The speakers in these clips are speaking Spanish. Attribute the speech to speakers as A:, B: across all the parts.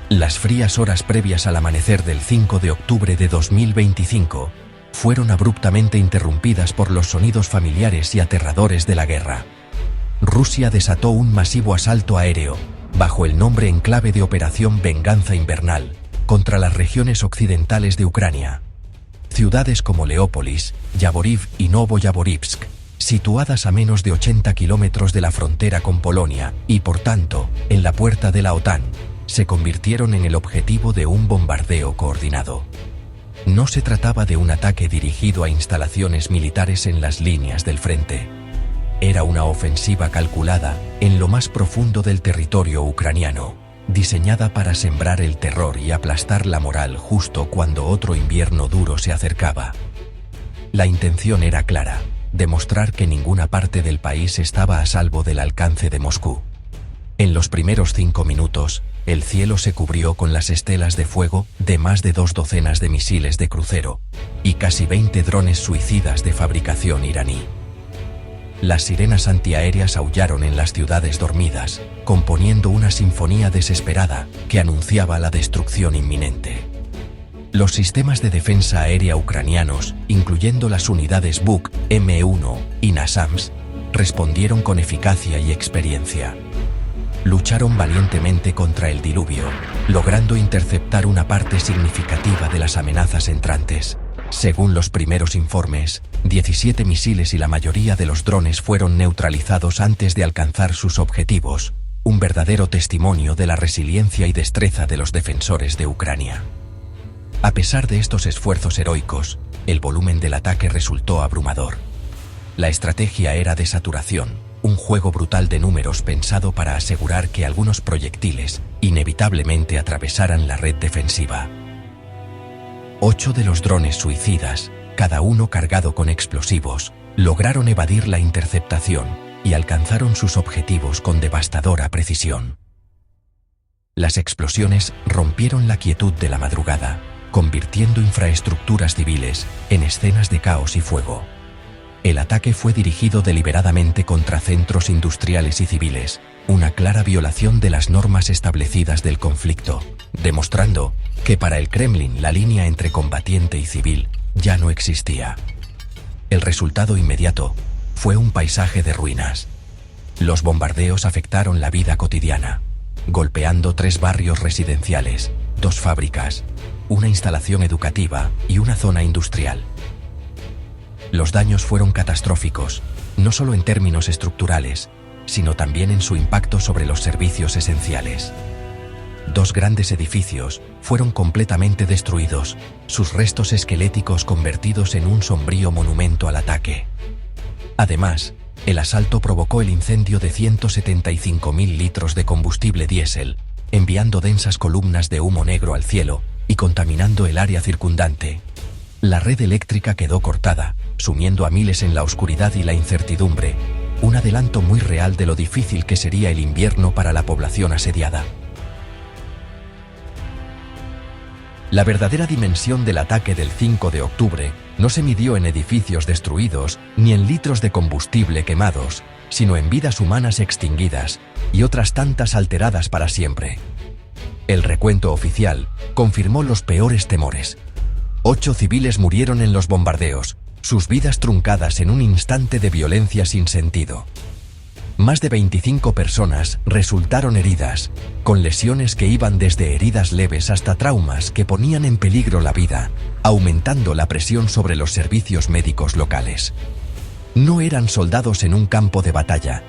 A: Las frías horas previas al amanecer del 5 de octubre de 2025 fueron abruptamente interrumpidas por los sonidos familiares y aterradores de la guerra. Rusia desató un masivo asalto aéreo, bajo el nombre en clave de Operación Venganza Invernal, contra las regiones occidentales de Ucrania. Ciudades como Leópolis, Yavoriv y Novoyavorivsk, situadas a menos de 80 kilómetros de la frontera con Polonia y, por tanto, en la puerta de la OTAN, se convirtieron en el objetivo de un bombardeo coordinado. No se trataba de un ataque dirigido a instalaciones militares en las líneas del frente. Era una ofensiva calculada en lo más profundo del territorio ucraniano, diseñada para sembrar el terror y aplastar la moral justo cuando otro invierno duro se acercaba. La intención era clara: demostrar que ninguna parte del país estaba a salvo del alcance de Moscú. En los primeros 5 minutos, el cielo se cubrió con las estelas de fuego de más de 2 docenas de misiles de crucero y casi 20 drones suicidas de fabricación iraní. Las sirenas antiaéreas aullaron en las ciudades dormidas, componiendo una sinfonía desesperada que anunciaba la destrucción inminente. Los sistemas de defensa aérea ucranianos, incluyendo las unidades Buk, M1 y NASAMS, respondieron con eficacia y experiencia. Lucharon valientemente contra el diluvio, logrando interceptar una parte significativa de las amenazas entrantes. Según los primeros informes, 17 misiles y la mayoría de los drones fueron neutralizados antes de alcanzar sus objetivos, un verdadero testimonio de la resiliencia y destreza de los defensores de Ucrania. A pesar de estos esfuerzos heroicos, el volumen del ataque resultó abrumador. La estrategia era de saturación, un juego brutal de números pensado para asegurar que algunos proyectiles inevitablemente atravesaran la red defensiva. 8 de los drones suicidas, cada uno cargado con explosivos, lograron evadir la interceptación y alcanzaron sus objetivos con devastadora precisión. Las explosiones rompieron la quietud de la madrugada, convirtiendo infraestructuras civiles en escenas de caos y fuego. El ataque fue dirigido deliberadamente contra centros industriales y civiles, una clara violación de las normas establecidas del conflicto, demostrando que para el Kremlin la línea entre combatiente y civil ya no existía. El resultado inmediato fue un paisaje de ruinas. Los bombardeos afectaron la vida cotidiana, golpeando 3 barrios residenciales, 2 fábricas, una instalación educativa y una zona industrial. Los daños fueron catastróficos, no solo en términos estructurales, sino también en su impacto sobre los servicios esenciales. 2 grandes edificios fueron completamente destruidos, sus restos esqueléticos convertidos en un sombrío monumento al ataque. Además, el asalto provocó el incendio de 175.000 litros de combustible diésel, enviando densas columnas de humo negro al cielo y contaminando el área circundante. La red eléctrica quedó cortada, sumiendo a miles en la oscuridad y la incertidumbre, un adelanto muy real de lo difícil que sería el invierno para la población asediada. La verdadera dimensión del ataque del 5 de octubre no se midió en edificios destruidos ni en litros de combustible quemados, sino en vidas humanas extinguidas y otras tantas alteradas para siempre. El recuento oficial confirmó los peores temores. 8 civiles murieron en los bombardeos, sus vidas truncadas en un instante de violencia sin sentido. Más de 25 personas resultaron heridas, con lesiones que iban desde heridas leves hasta traumas que ponían en peligro la vida, aumentando la presión sobre los servicios médicos locales. No eran soldados en un campo de batalla,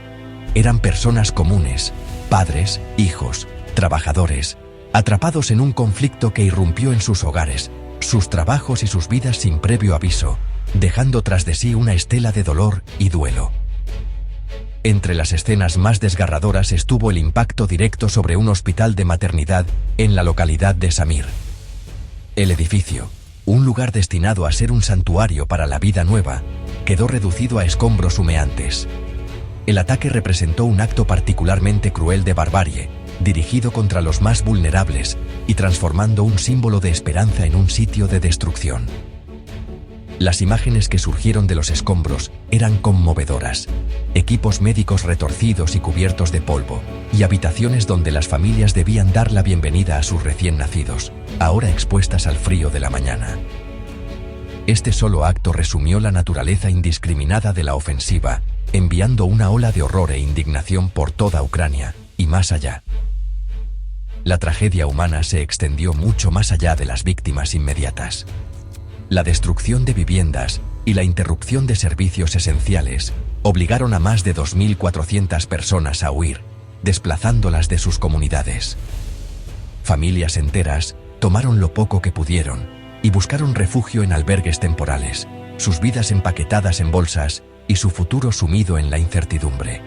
A: eran personas comunes, padres, hijos, trabajadores, atrapados en un conflicto que irrumpió en sus hogares, sus trabajos y sus vidas sin previo aviso, dejando tras de sí una estela de dolor y duelo. Entre las escenas más desgarradoras estuvo el impacto directo sobre un hospital de maternidad en la localidad de Samir. El edificio, un lugar destinado a ser un santuario para la vida nueva, quedó reducido a escombros humeantes. El ataque representó un acto particularmente cruel de barbarie, dirigido contra los más vulnerables y transformando un símbolo de esperanza en un sitio de destrucción. Las imágenes que surgieron de los escombros eran conmovedoras. Equipos médicos retorcidos y cubiertos de polvo, y habitaciones donde las familias debían dar la bienvenida a sus recién nacidos, ahora expuestas al frío de la mañana. Este solo acto resumió la naturaleza indiscriminada de la ofensiva, enviando una ola de horror e indignación por toda Ucrania, y más allá. La tragedia humana se extendió mucho más allá de las víctimas inmediatas. La destrucción de viviendas y la interrupción de servicios esenciales obligaron a más de 2.400 personas a huir, desplazándolas de sus comunidades. Familias enteras tomaron lo poco que pudieron y buscaron refugio en albergues temporales, sus vidas empaquetadas en bolsas y su futuro sumido en la incertidumbre.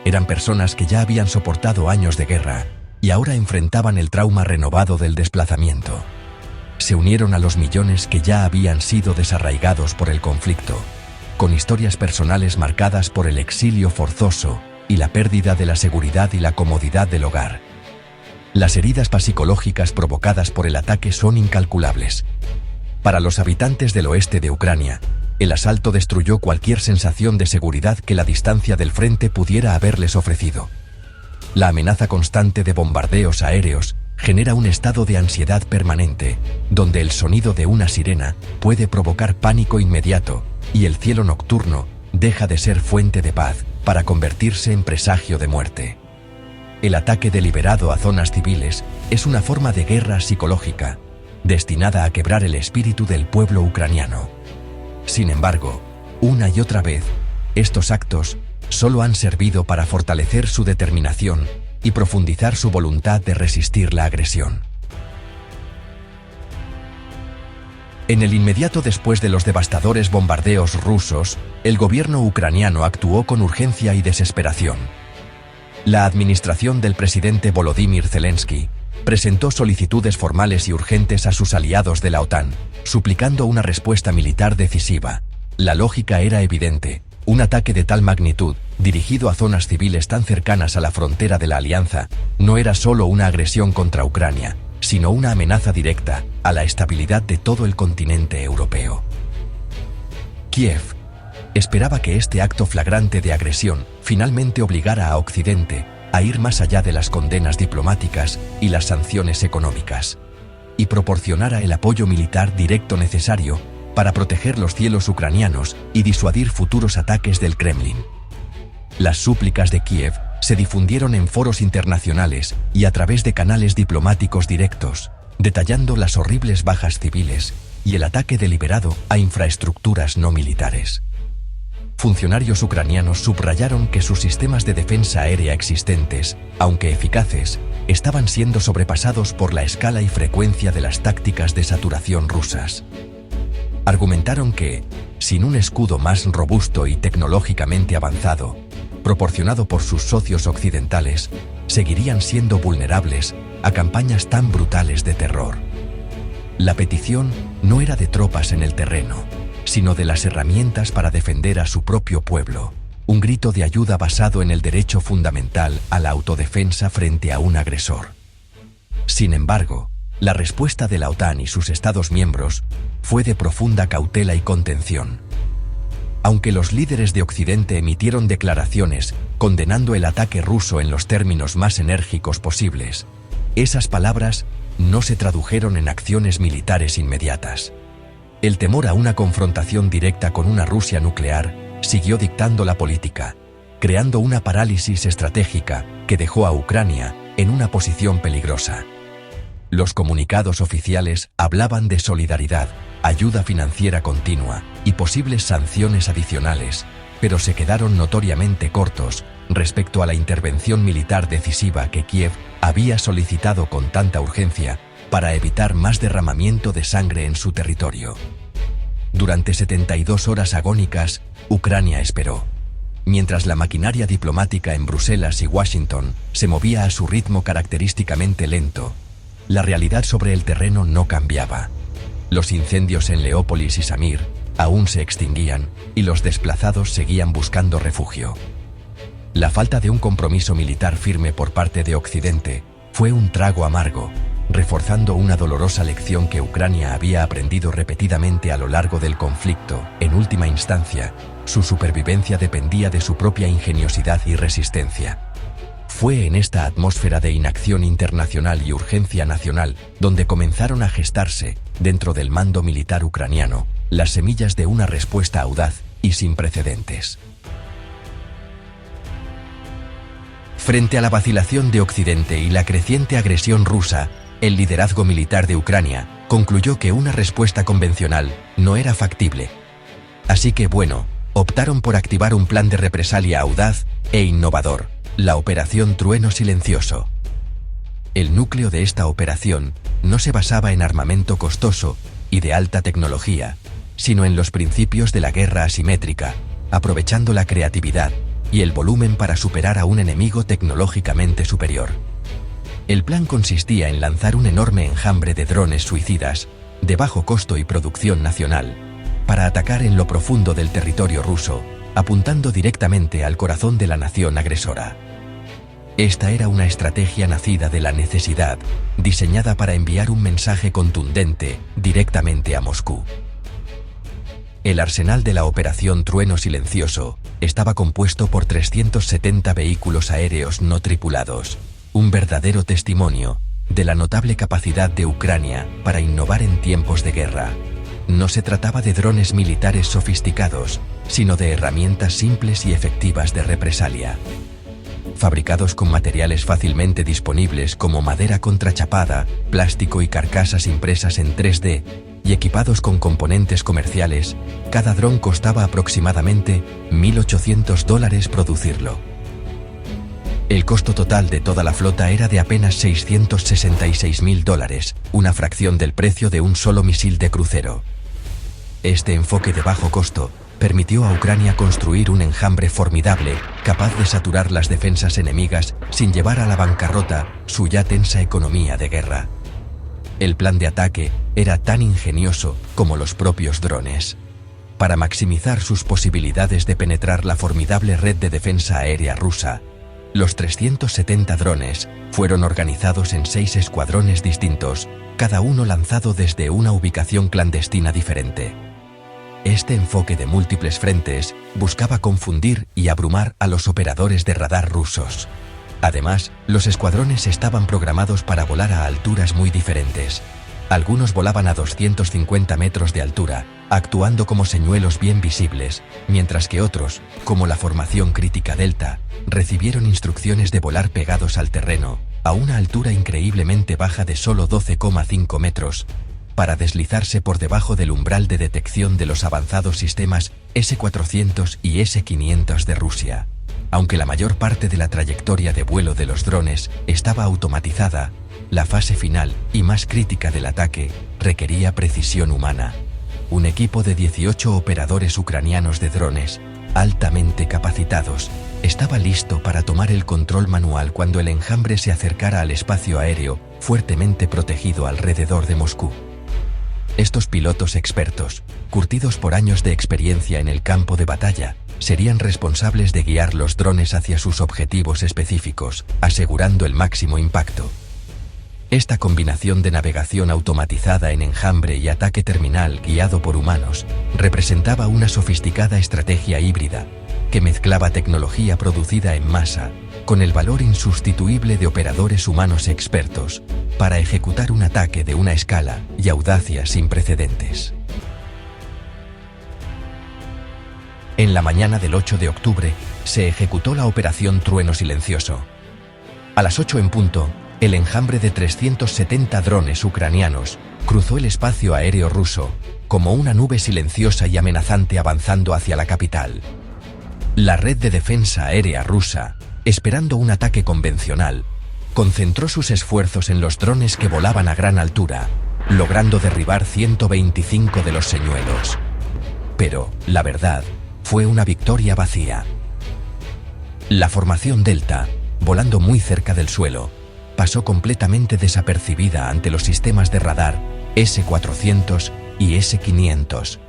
A: Eran personas que ya habían soportado años de guerra y ahora enfrentaban el trauma renovado del desplazamiento. Se unieron a los millones que ya habían sido desarraigados por el conflicto, con historias personales marcadas por el exilio forzoso y la pérdida de la seguridad y la comodidad del hogar. Las heridas psicológicas provocadas por el ataque son incalculables. Para los habitantes del oeste de Ucrania, el asalto destruyó cualquier sensación de seguridad que la distancia del frente pudiera haberles ofrecido. La amenaza constante de bombardeos aéreos genera un estado de ansiedad permanente, donde el sonido de una sirena puede provocar pánico inmediato y el cielo nocturno deja de ser fuente de paz para convertirse en presagio de muerte. El ataque deliberado a zonas civiles es una forma de guerra psicológica, destinada a quebrar el espíritu del pueblo ucraniano. Sin embargo, una y otra vez, estos actos solo han servido para fortalecer su determinación y profundizar su voluntad de resistir la agresión. En el inmediato después de los devastadores bombardeos rusos, el gobierno ucraniano actuó con urgencia y desesperación. La administración del presidente Volodymyr Zelensky presentó solicitudes formales y urgentes a sus aliados de la OTAN, suplicando una respuesta militar decisiva. La lógica era evidente. Un ataque de tal magnitud, dirigido a zonas civiles tan cercanas a la frontera de la alianza, no era solo una agresión contra Ucrania, sino una amenaza directa a la estabilidad de todo el continente europeo. Kiev esperaba que este acto flagrante de agresión finalmente obligara a Occidente a ir más allá de las condenas diplomáticas y las sanciones económicas, y proporcionara el apoyo militar directo necesario para proteger los cielos ucranianos y disuadir futuros ataques del Kremlin. Las súplicas de Kiev se difundieron en foros internacionales y a través de canales diplomáticos directos, detallando las horribles bajas civiles y el ataque deliberado a infraestructuras no militares. Funcionarios ucranianos subrayaron que sus sistemas de defensa aérea existentes, aunque eficaces, estaban siendo sobrepasados por la escala y frecuencia de las tácticas de saturación rusas. Argumentaron que, sin un escudo más robusto y tecnológicamente avanzado, proporcionado por sus socios occidentales, seguirían siendo vulnerables a campañas tan brutales de terror. La petición no era de tropas en el terreno, sino de las herramientas para defender a su propio pueblo, un grito de ayuda basado en el derecho fundamental a la autodefensa frente a un agresor. Sin embargo, la respuesta de la OTAN y sus Estados miembros fue de profunda cautela y contención. Aunque los líderes de Occidente emitieron declaraciones condenando el ataque ruso en los términos más enérgicos posibles, esas palabras no se tradujeron en acciones militares inmediatas. El temor a una confrontación directa con una Rusia nuclear siguió dictando la política, creando una parálisis estratégica que dejó a Ucrania en una posición peligrosa. Los comunicados oficiales hablaban de solidaridad, ayuda financiera continua y posibles sanciones adicionales, pero se quedaron notoriamente cortos respecto a la intervención militar decisiva que Kiev había solicitado con tanta urgencia para evitar más derramamiento de sangre en su territorio. Durante 72 horas agónicas, Ucrania esperó. Mientras la maquinaria diplomática en Bruselas y Washington se movía a su ritmo característicamente lento, la realidad sobre el terreno no cambiaba. Los incendios en Leópolis y Samir aún se extinguían y los desplazados seguían buscando refugio. La falta de un compromiso militar firme por parte de Occidente fue un trago amargo, reforzando una dolorosa lección que Ucrania había aprendido repetidamente a lo largo del conflicto. En última instancia, su supervivencia dependía de su propia ingeniosidad y resistencia. Fue en esta atmósfera de inacción internacional y urgencia nacional donde comenzaron a gestarse, dentro del mando militar ucraniano, las semillas de una respuesta audaz y sin precedentes. Frente a la vacilación de Occidente y la creciente agresión rusa, el liderazgo militar de Ucrania concluyó que una respuesta convencional no era factible. Así que, optaron por activar un plan de represalia audaz e innovador, la Operación Trueno Silencioso. El núcleo de esta operación no se basaba en armamento costoso y de alta tecnología, sino en los principios de la guerra asimétrica, aprovechando la creatividad y el volumen para superar a un enemigo tecnológicamente superior. El plan consistía en lanzar un enorme enjambre de drones suicidas, de bajo costo y producción nacional, para atacar en lo profundo del territorio ruso, apuntando directamente al corazón de la nación agresora. Esta era una estrategia nacida de la necesidad, diseñada para enviar un mensaje contundente directamente a Moscú. El arsenal de la Operación Trueno Silencioso estaba compuesto por 370 vehículos aéreos no tripulados, un verdadero testimonio de la notable capacidad de Ucrania para innovar en tiempos de guerra. No se trataba de drones militares sofisticados, sino de herramientas simples y efectivas de represalia. Fabricados con materiales fácilmente disponibles como madera contrachapada, plástico y carcasas impresas en 3D, y equipados con componentes comerciales, cada dron costaba aproximadamente $1.800 producirlo. El costo total de toda la flota era de apenas $666.000, una fracción del precio de un solo misil de crucero. Este enfoque de bajo costo permitió a Ucrania construir un enjambre formidable, capaz de saturar las defensas enemigas sin llevar a la bancarrota su ya tensa economía de guerra. El plan de ataque era tan ingenioso como los propios drones. Para maximizar sus posibilidades de penetrar la formidable red de defensa aérea rusa, los 370 drones fueron organizados en 6 escuadrones distintos, cada uno lanzado desde una ubicación clandestina diferente. Este enfoque de múltiples frentes buscaba confundir y abrumar a los operadores de radar rusos. Además, los escuadrones estaban programados para volar a alturas muy diferentes. Algunos volaban a 250 metros de altura, actuando como señuelos bien visibles, mientras que otros, como la formación crítica Delta, recibieron instrucciones de volar pegados al terreno, a una altura increíblemente baja de solo 12,5 metros, para deslizarse por debajo del umbral de detección de los avanzados sistemas S-400 y S-500 de Rusia. Aunque la mayor parte de la trayectoria de vuelo de los drones estaba automatizada, la fase final y más crítica del ataque requería precisión humana. Un equipo de 18 operadores ucranianos de drones, altamente capacitados, estaba listo para tomar el control manual cuando el enjambre se acercara al espacio aéreo fuertemente protegido alrededor de Moscú. Estos pilotos expertos, curtidos por años de experiencia en el campo de batalla, serían responsables de guiar los drones hacia sus objetivos específicos, asegurando el máximo impacto. Esta combinación de navegación automatizada en enjambre y ataque terminal guiado por humanos representaba una sofisticada estrategia híbrida que mezclaba tecnología producida en masa con el valor insustituible de operadores humanos expertos para ejecutar un ataque de una escala y audacia sin precedentes. En la mañana del 8 de octubre se ejecutó la Operación Trueno Silencioso. A las 8 en punto, el enjambre de 370 drones ucranianos cruzó el espacio aéreo ruso como una nube silenciosa y amenazante avanzando hacia la capital. La red de defensa aérea rusa, esperando un ataque convencional, concentró sus esfuerzos en los drones que volaban a gran altura, logrando derribar 125 de los señuelos. Pero, la verdad, fue una victoria vacía. La formación Delta, volando muy cerca del suelo, pasó completamente desapercibida ante los sistemas de radar S-400 y S-500.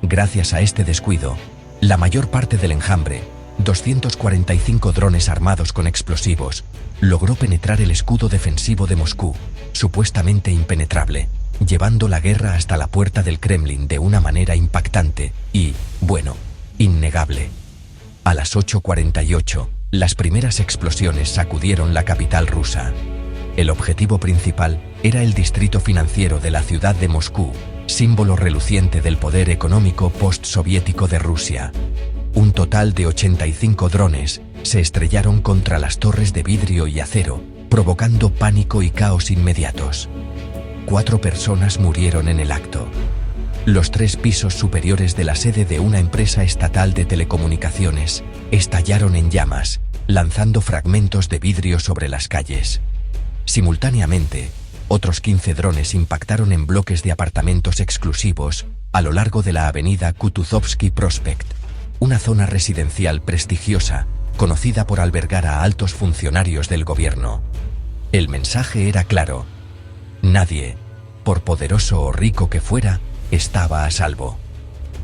A: Gracias a este descuido, la mayor parte del enjambre 245 drones armados con explosivos, logró penetrar el escudo defensivo de Moscú, supuestamente impenetrable, llevando la guerra hasta la puerta del Kremlin de una manera impactante y, bueno, innegable. A las 8:48, las primeras explosiones sacudieron la capital rusa. El objetivo principal era el distrito financiero de la ciudad de Moscú, símbolo reluciente del poder económico postsoviético de Rusia. Un total de 85 drones se estrellaron contra las torres de vidrio y acero, provocando pánico y caos inmediatos. 4 personas murieron en el acto. Los 3 pisos superiores de la sede de una empresa estatal de telecomunicaciones estallaron en llamas, lanzando fragmentos de vidrio sobre las calles. Simultáneamente, otros 15 drones impactaron en bloques de apartamentos exclusivos a lo largo de la avenida Kutuzovsky Prospekt, una zona residencial prestigiosa, conocida por albergar a altos funcionarios del gobierno. El mensaje era claro: nadie, por poderoso o rico que fuera, estaba a salvo.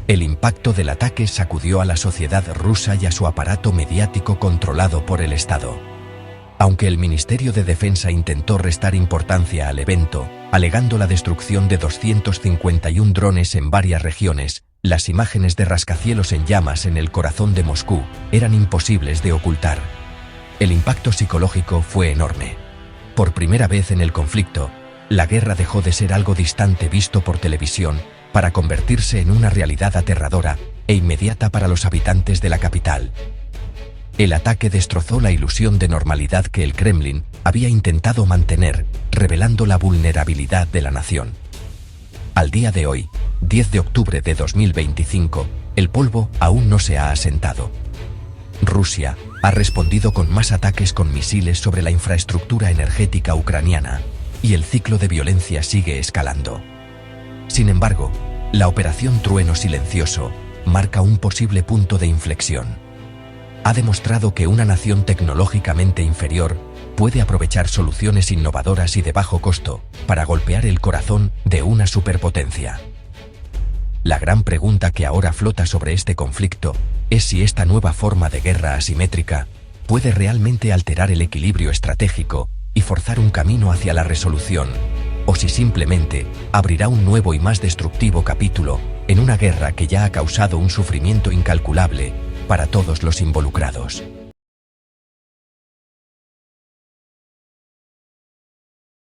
A: El impacto del ataque sacudió a la sociedad rusa y a su aparato mediático controlado por el Estado. Aunque el Ministerio de Defensa intentó restar importancia al evento, alegando la destrucción de 251 drones en varias regiones, las imágenes de rascacielos en llamas en el corazón de Moscú eran imposibles de ocultar. El impacto psicológico fue enorme. Por primera vez en el conflicto, la guerra dejó de ser algo distante visto por televisión para convertirse en una realidad aterradora e inmediata para los habitantes de la capital. El ataque destrozó la ilusión de normalidad que el Kremlin había intentado mantener, revelando la vulnerabilidad de la nación. Al día de hoy, 10 de octubre de 2025, el polvo aún no se ha asentado. Rusia ha respondido con más ataques con misiles sobre la infraestructura energética ucraniana, y el ciclo de violencia sigue escalando. Sin embargo, la Operación Trueno Silencioso marca un posible punto de inflexión. Ha demostrado que una nación tecnológicamente inferior puede aprovechar soluciones innovadoras y de bajo costo para golpear el corazón de una superpotencia. La gran pregunta que ahora flota sobre este conflicto es si esta nueva forma de guerra asimétrica puede realmente alterar el equilibrio estratégico y forzar un camino hacia la resolución, o si simplemente abrirá un nuevo y más destructivo capítulo en una guerra que ya ha causado un sufrimiento incalculable para todos los involucrados.